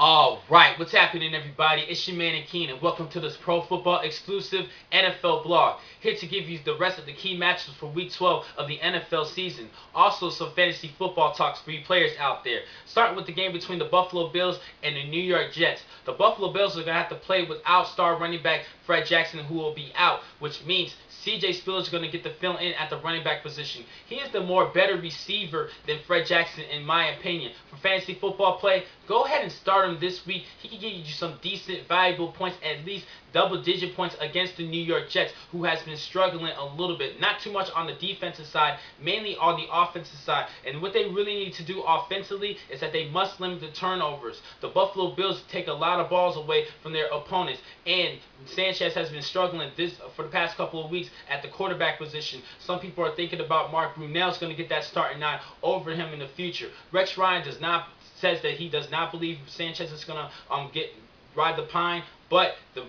All right, what's happening, everybody? It's your man Akeen, and welcome to this Pro Football exclusive NFL blog. Here to give you the rest of the key matches for Week 12 of the NFL season. Also, some fantasy football talks for you players out there. Starting with the game between the Buffalo Bills and the New York Jets. The Buffalo Bills are going to have to play without star running back Fred Jackson, who will be out, which means CJ Spiller is going to get the fill in at the running back position. He is the more better receiver than Fred Jackson, in my opinion. For fantasy football play, go ahead and start him this week. He can give you some decent, valuable points, at least double-digit points against the New York Jets, who has been struggling a little bit. Not too much on the defensive side, mainly on the offensive side. And what they really need to do offensively is that they must limit the turnovers. The Buffalo Bills take a lot of balls away from their opponents, and Sanchez has been struggling for the past couple of weeks at the quarterback position. Some people are thinking about Mark Brunell's going to get that starting nine over him in the future. Rex Ryan says that he does not believe Sanchez is going to ride the pine, but the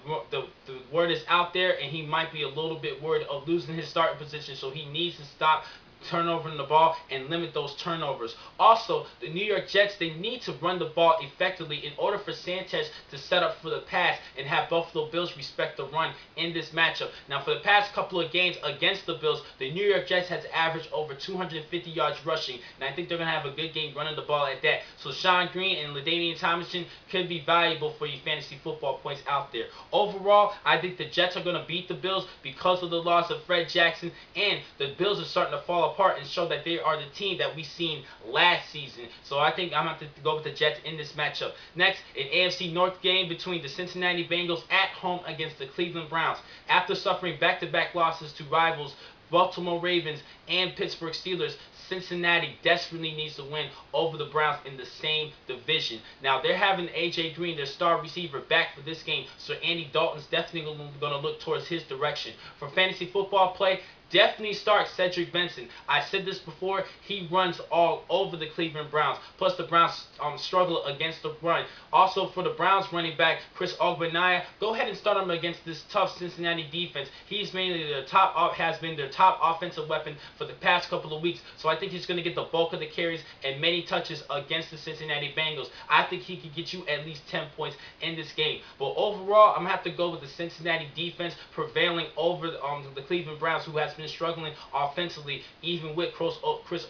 word is out there, and he might be a little bit worried of losing his starting position, so he needs to stop turnovering the ball and limit those turnovers. Also, the New York Jets, they need to run the ball effectively in order for Sanchez to set up for the pass and have Buffalo Bills respect the run in this matchup. Now, for the past couple of games against the Bills, the New York Jets has averaged over 250 yards rushing, and I think they're going to have a good game running the ball at that. So Sean Green and LaDainian Tomlinson could be valuable for you fantasy football points out there. Overall, I think the Jets are going to beat the Bills because of the loss of Fred Jackson, and the Bills are starting to fall apart and show that they are the team that we seen last season. So I think I'm going to have to go with the Jets in this matchup. Next, an AFC North game between the Cincinnati Bengals at home against the Cleveland Browns. After suffering back-to-back losses to rivals Baltimore Ravens and Pittsburgh Steelers, Cincinnati desperately needs to win over the Browns in the same division. Now, they're having A.J. Green, their star receiver, back for this game, so Andy Dalton's definitely going to look towards his direction. For fantasy football play, definitely start Cedric Benson. I said this before, he runs all over the Cleveland Browns. Plus, the Browns struggle against the run. Also, for the Browns running back, Chris Ogbonnaya, go ahead and start him against this tough Cincinnati defense. He's mainly has been their top offensive weapon for the past couple of weeks. So I think he's going to get the bulk of the carries and many touches against the Cincinnati Bengals. I think he could get you at least 10 points in this game. But overall, I'm going to have to go with the Cincinnati defense prevailing over the Cleveland Browns, who has been struggling offensively, even with Chris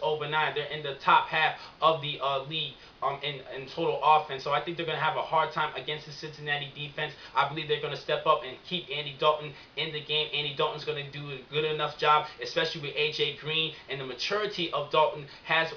Ogbonnaya. They're in the top half of the league in total offense. So I think they're going to have a hard time against the Cincinnati defense. I believe they're going to step up and keep Andy Dalton in the game. Andy Dalton's going to do a good enough job, especially with A.J. Green, and the maturity of Dalton has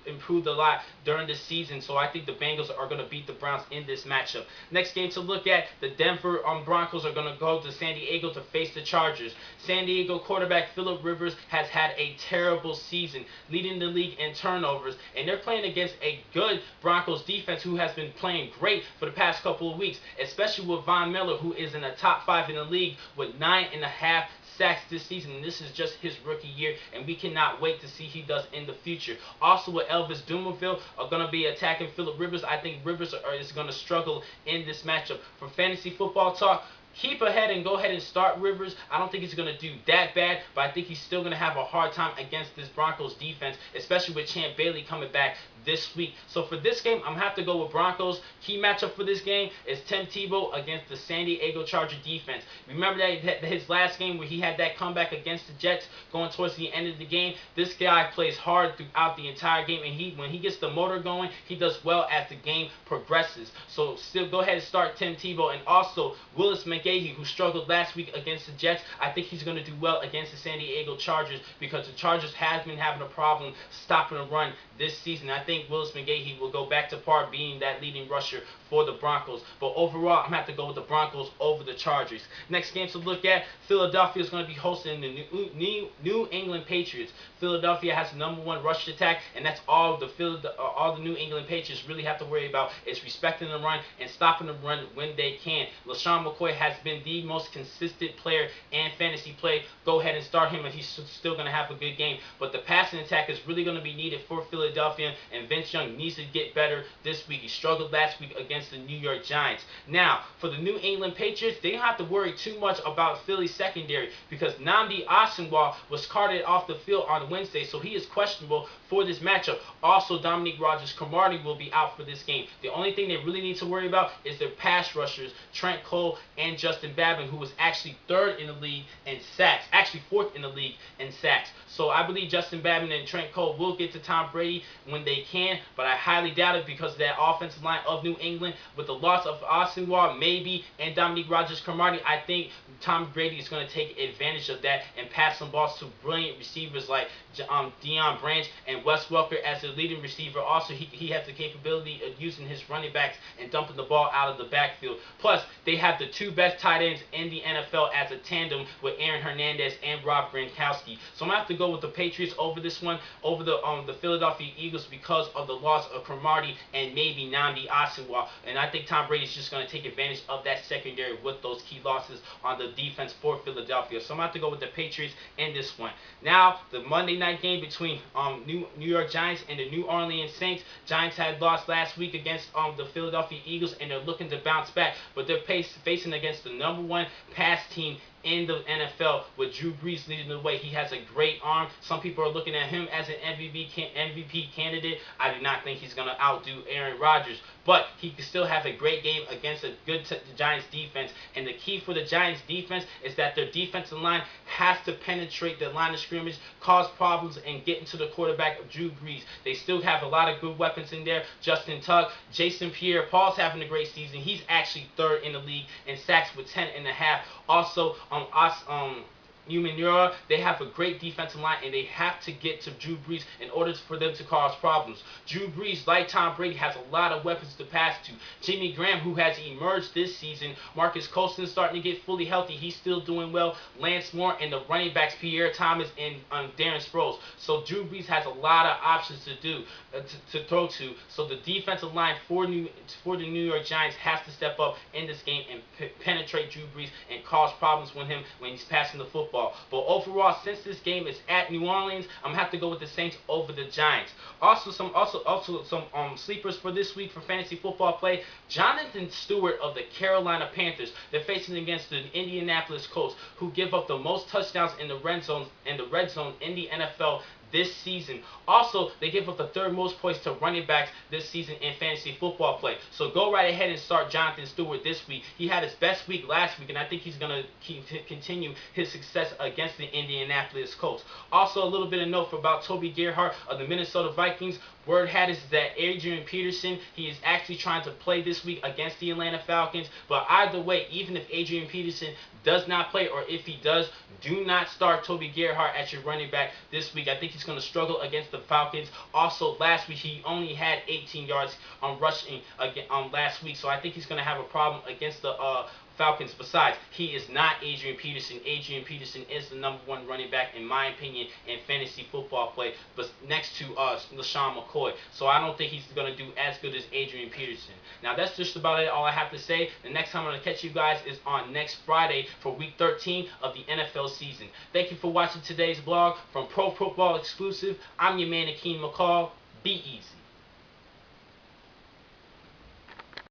improved a lot during this season. So I think the Bengals are going to beat the Browns in this matchup. Next game to look at, the Denver Broncos are going to go to San Diego to face the Chargers. San Diego quarterback Phillip Rivers has had a terrible season, leading the league in turnovers, and they're playing against a good Broncos defense who has been playing great for the past couple of weeks, especially with Von Miller, who is in the top 5 in the league with 9.5 sacks this season, and this is just his rookie year, and we cannot wait to see he does in the future. Also, with Elvis Dumervil are going to be attacking Phillip Rivers. I think Rivers is going to struggle in this matchup. For fantasy football talk, keep ahead and go ahead and start Rivers. I don't think he's going to do that bad, but I think he's still going to have a hard time against this Broncos defense, especially with Champ Bailey coming back this week. So for this game, I'm going to have to go with Broncos. Key matchup for this game is Tim Tebow against the San Diego Charger defense. Remember that his last game where he had that comeback against the Jets going towards the end of the game? This guy plays hard throughout the entire game, and when he gets the motor going, he does well as the game progresses. So still go ahead and start Tim Tebow. And also Willis McGahee, who struggled last week against the Jets, I think he's going to do well against the San Diego Chargers, because the Chargers have been having a problem stopping the run this season. I think Willis McGahee will go back to par being that leading rusher for the Broncos. But overall, I'm going to have to go with the Broncos over the Chargers. Next game to look at, Philadelphia is going to be hosting the New England Patriots. Philadelphia has the #1 rush attack, and that's all the New England Patriots really have to worry about, is respecting the run and stopping the run when they can. LaShawn McCoy has been the most consistent player in fantasy play. Go ahead and start him, and he's still going to have a good game. But the passing attack is really going to be needed for Philadelphia, and Vince Young needs to get better this week. He struggled last week against the New York Giants. Now, for the New England Patriots, they don't have to worry too much about Philly's secondary because Nnamdi Asomugha was carted off the field on Wednesday, so he is questionable for this matchup. Also, Dominique Rodgers-Cromartie will be out for this game. The only thing they really need to worry about is their pass rushers, Trent Cole and Justin Babin, who was actually third in the league in sacks, actually fourth in the league in sacks. So I believe Justin Babin and Trent Cole will get to Tom Brady when they can, but I highly doubt it because of that offensive line of New England. With the loss of Asomugha, maybe, and Dominique Rodgers-Cromartie, I think Tom Brady is going to take advantage of that and pass some balls to brilliant receivers like Deion Branch and Wes Welker as the leading receiver. Also, he has the capability of using his running backs and dumping the ball out of the backfield. Plus, they have the two best tight ends in the NFL as a tandem with Aaron Hernandez and Rob Gronkowski. So I'm going to have to go with the Patriots over this one, over the Philadelphia Eagles because of the loss of Cromartie and maybe Nnamdi Asomugha. And I think Tom Brady is just going to take advantage of that secondary with those key losses on the defense for Philadelphia. So I'm going to have to go with the Patriots in this one. Now, the Monday night game between New York Giants and the New Orleans Saints. Giants had lost last week against the Philadelphia Eagles, and they're looking to bounce back, but they're facing against the #1 pass team in the NFL with Drew Brees leading the way. He has a great arm. Some people are looking at him as an MVP candidate. I do not think he's going to outdo Aaron Rodgers, but he can still have a great game against a good Giants defense. And the key for the Giants defense is that their defensive line has to penetrate the line of scrimmage, cause problems, and get into the quarterback of Drew Brees. They still have a lot of good weapons in there. Justin Tuck, Jason Pierre-Paul's having a great season. He's actually third in the league in sacks with 10.5. Also, Umenyiora, they have a great defensive line, and they have to get to Drew Brees in order for them to cause problems. Drew Brees, like Tom Brady, has a lot of weapons to pass to. Jimmy Graham, who has emerged this season, Marcus Colston starting to get fully healthy. He's still doing well. Lance Moore and the running backs, Pierre Thomas and Darren Sproles. So Drew Brees has a lot of options to throw to. So the defensive line for the New York Giants has to step up in this game and penetrate Drew Brees and cause problems with him when he's passing the football. But overall, since this game is at New Orleans, I'm gonna have to go with the Saints over the Giants. Also some sleepers for this week for fantasy football play. Jonathan Stewart of the Carolina Panthers. They're facing against the Indianapolis Colts, who give up the most touchdowns in the red zone in the NFL this season. Also, they give up the third most points to running backs this season in fantasy football play. So go right ahead and start Jonathan Stewart this week. He had his best week last week, and I think he's going to continue his success against the Indianapolis Colts. Also, a little bit of note about Toby Gerhart of the Minnesota Vikings. Word had is that Adrian Peterson, he is actually trying to play this week against the Atlanta Falcons. But either way, even if Adrian Peterson does not play, or if he does, do not start Toby Gerhart as your running back this week. I think he's going to struggle against the Falcons. Also, last week he only had 18 yards on rushing last week, so I think he's going to have a problem against the Falcons. Besides, he is not Adrian Peterson. Adrian Peterson is the #1 running back, in my opinion, in fantasy football play, but next to LaShawn McCoy. So I don't think he's going to do as good as Adrian Peterson. Now, that's just about it, all I have to say. The next time I'm going to catch you guys is on next Friday for Week 13 of the NFL season. Thank you for watching today's vlog from Pro Football Exclusive. I'm your man, Akeem McCall. Be easy.